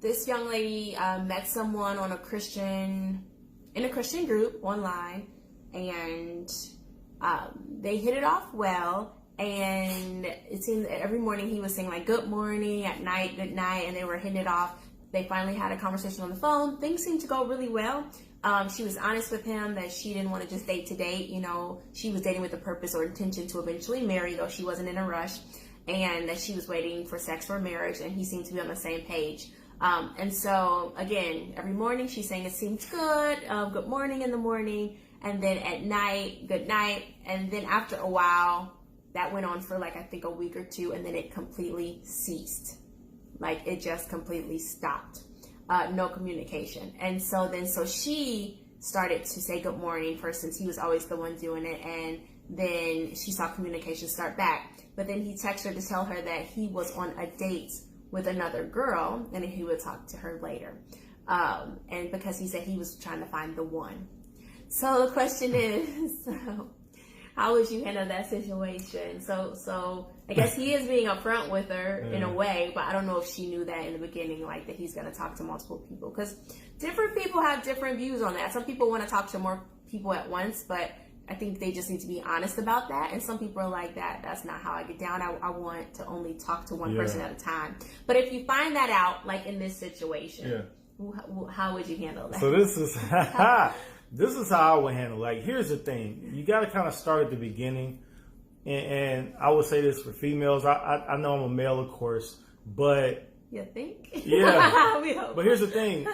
this young lady met someone on in a Christian group online, and they hit it off well. And it seemed that every morning he was saying like good morning, at night, good night, and they were hitting it off. They finally had a conversation on the phone. Things seemed to go really well. She was honest with him that she didn't want to just date to date. You know, she was dating with the purpose or intention to eventually marry, though she wasn't in a rush, and that she was waiting for sex for marriage, and he seemed to be on the same page. And so, again, every morning she's saying it seems good, good morning in the morning, and then at night, good night, and then after a while, that went on for like, I think a week or two, and then it completely ceased. Like, it just completely stopped. No communication. And so she started to say good morning first, since he was always the one doing it, and then she saw communication start back. But then he texted her to tell her that he was on a date with another girl, and he would talk to her later. And because he said he was trying to find the one. So the question is, how would you handle that situation? So I guess he is being upfront with her in a way, but I don't know if she knew that in the beginning, like that he's going to talk to multiple people, because different people have different views on that. Some people want to talk to more people at once, but I think they just need to be honest about that. And some people are like, that's not how I get down. I want to only talk to one person at a time. But if you find that out, like in this situation, how would you handle that? So this is this is how I would handle it. Like, here's the thing. You got to kind of start at the beginning. And I would say this for females. I know I'm a male, of course, but... You think? Yeah. But here's the thing.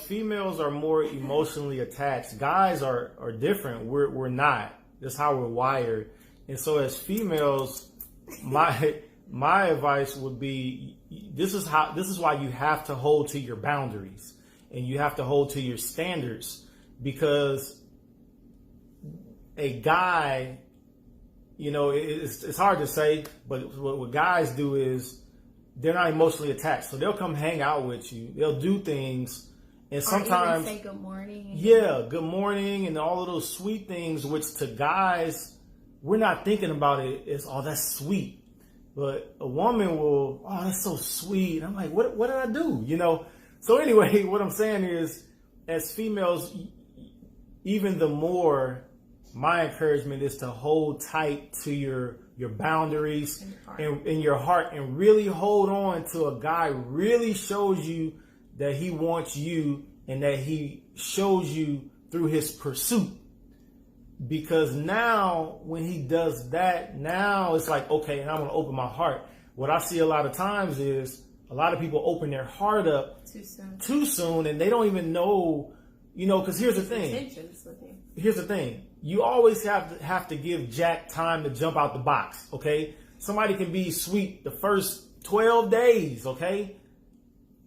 Females are more emotionally attached. Guys are different. We're not. That's how we're wired. And so as females, my advice would be, this is why you have to hold to your boundaries, and you have to hold to your standards, because a guy, you know, it's hard to say, but what guys do is they're not emotionally attached. So they'll come hang out with you. They'll do things. And sometimes, or even say good morning. Yeah, good morning and all of those sweet things, which to guys, we're not thinking about it as, oh, that's sweet. But a woman will, oh, that's so sweet. I'm like, what did I do? You know? So anyway, what I'm saying is, as females, even the more, my encouragement is to hold tight to your boundaries and in your heart, and really hold on to a guy really shows you that he wants you, and that he shows you through his pursuit. Because now when he does that, now it's like, okay, and I'm going to open my heart. What I see a lot of times is a lot of people open their heart up too soon, and they don't even know, you know, because here's the thing. Here's the thing. You always have to give Jack time to jump out the box, okay? Somebody can be sweet the first 12 days, okay?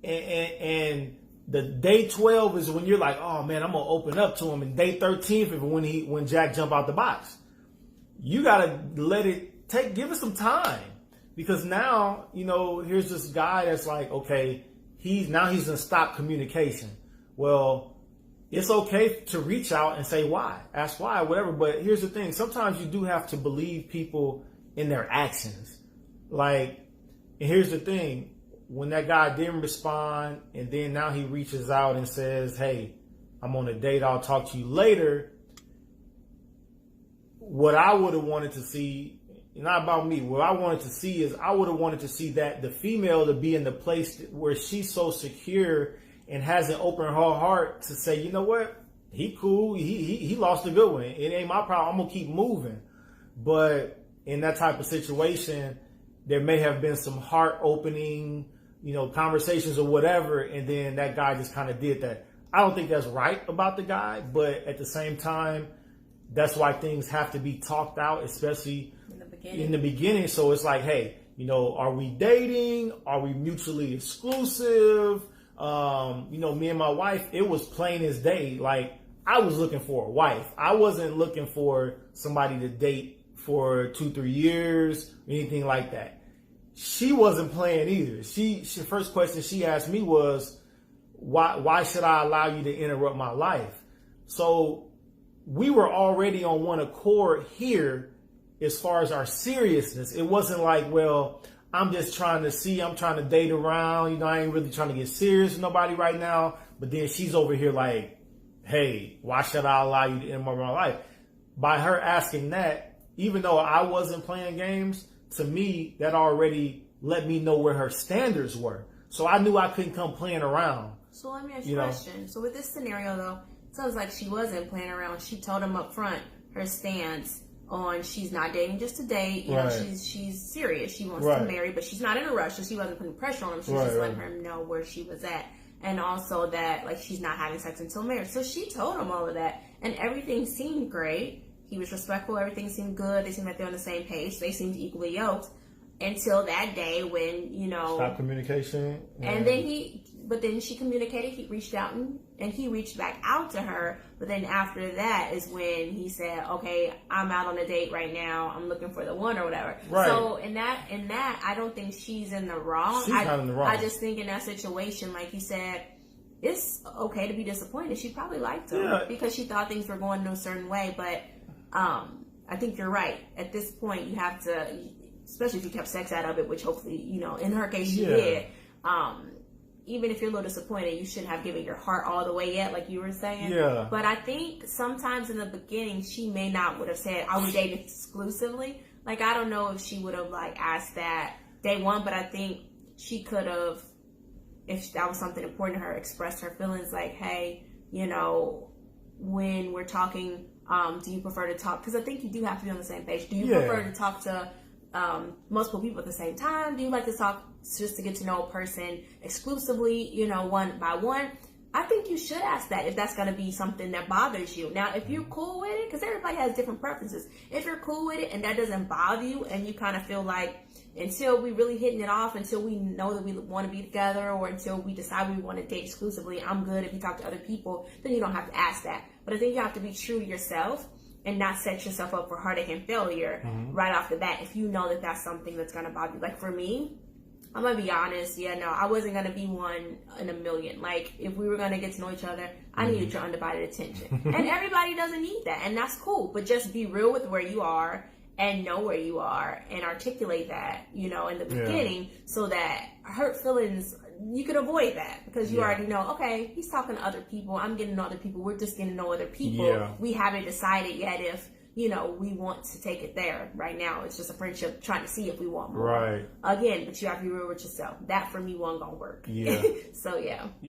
And the day 12 is when you're like, oh man, I'm gonna open up to him. And day 13th is when Jack jump out the box. You gotta let it give it some time, because now, you know, here's this guy that's like, okay, he's gonna stop communication. Well, it's okay to reach out and say why, ask why, whatever. But here's the thing. Sometimes you do have to believe people in their actions. Like, and here's the thing. When that guy didn't respond, and then now he reaches out and says, hey, I'm on a date, I'll talk to you later. What I would have wanted to see, not about me, what I wanted to see is, I would have wanted to see that the female to be in the place where she's so secure and hasn't opened her heart to say, you know what, he cool, he lost a good one. It ain't my problem. I'm gonna keep moving. But in that type of situation, there may have been some heart opening, you know, conversations or whatever, and then that guy just kind of did that. I don't think that's right about the guy, but at the same time, that's why things have to be talked out, especially in the beginning. So it's like, hey, you know, are we dating? Are we mutually exclusive? You know, me and my wife, it was plain as day. Like, I was looking for a wife. I wasn't looking for somebody to date for 2-3 years, anything like that. She wasn't playing either. She first question she asked me was, why should I allow you to interrupt my life? So we were already on one accord here as far as our seriousness. It wasn't like, well, I'm just trying to see, I'm trying to date around, you know, I ain't really trying to get serious with nobody right now. But then she's over here like, hey, why should I allow you to end my life? By her asking that, even though I wasn't playing games, to me, that already let me know where her standards were. So I knew I couldn't come playing around. So let me ask you a question. So with this scenario, though, it sounds like she wasn't playing around. She told him up front her stance on she's not dating just to date. You know, she's serious. She wants to marry, but she's not in a rush. So she wasn't putting pressure on him. She was just letting her know where she was at. And also that, like, she's not having sex until marriage. So she told him all of that. And everything seemed great. He was respectful. Everything seemed good. They seemed like they're on the same page. They seemed equally yoked. Until that day when, you know... Stop communication. And then she communicated. He reached out and he reached back out to her. But then after that is when he said, okay, I'm out on a date right now. I'm looking for the one or whatever. Right. So in that, I don't think she's in the wrong. She's not in the wrong. I just think in that situation, like you said, it's okay to be disappointed. She probably liked him because she thought things were going in a certain way. But I think you're right. At this point, you have to... especially if you kept sex out of it, which hopefully, you know, in her case she did. Even if you're a little disappointed, you shouldn't have given your heart all the way yet, like you were saying. Yeah. But I think sometimes in the beginning, she may not would have said, "Are we dating exclusively?" Like, I don't know if she would have like asked that day one, but I think she could have, if that was something important to her, expressed her feelings like, "Hey, you know, when we're talking, do you prefer to talk?" Because I think you do have to be on the same page. Do you prefer to talk to multiple people at the same time? Do you like to talk just to get to know a person exclusively, you know, one by one? I think you should ask that if that's going to be something that bothers you. Now, if you're cool with it, because everybody has different preferences. If you're cool with it and that doesn't bother you and you kind of feel like until we really hitting it off, until we know that we want to be together, or until we decide we want to date exclusively, I'm good if you talk to other people, then you don't have to ask that. But I think you have to be true to yourself and not set yourself up for heartache and failure right off the bat if you know that that's something that's going to bother you. Like for me, I'm going to be honest, I wasn't going to be one in a million. Like, if we were going to get to know each other, I needed your undivided attention. And everybody doesn't need that, and that's cool. But just be real with where you are and know where you are and articulate that, you know, in the beginning so that hurt feelings, you can avoid that because you already know, okay, he's talking to other people. I'm getting to know other people. We're just getting to know other people. Yeah. We haven't decided yet if, you know, we want to take it there. Right now, it's just a friendship trying to see if we want more. Right. Again, but you have to be real with yourself. That for me wasn't going to work. Yeah. So, yeah.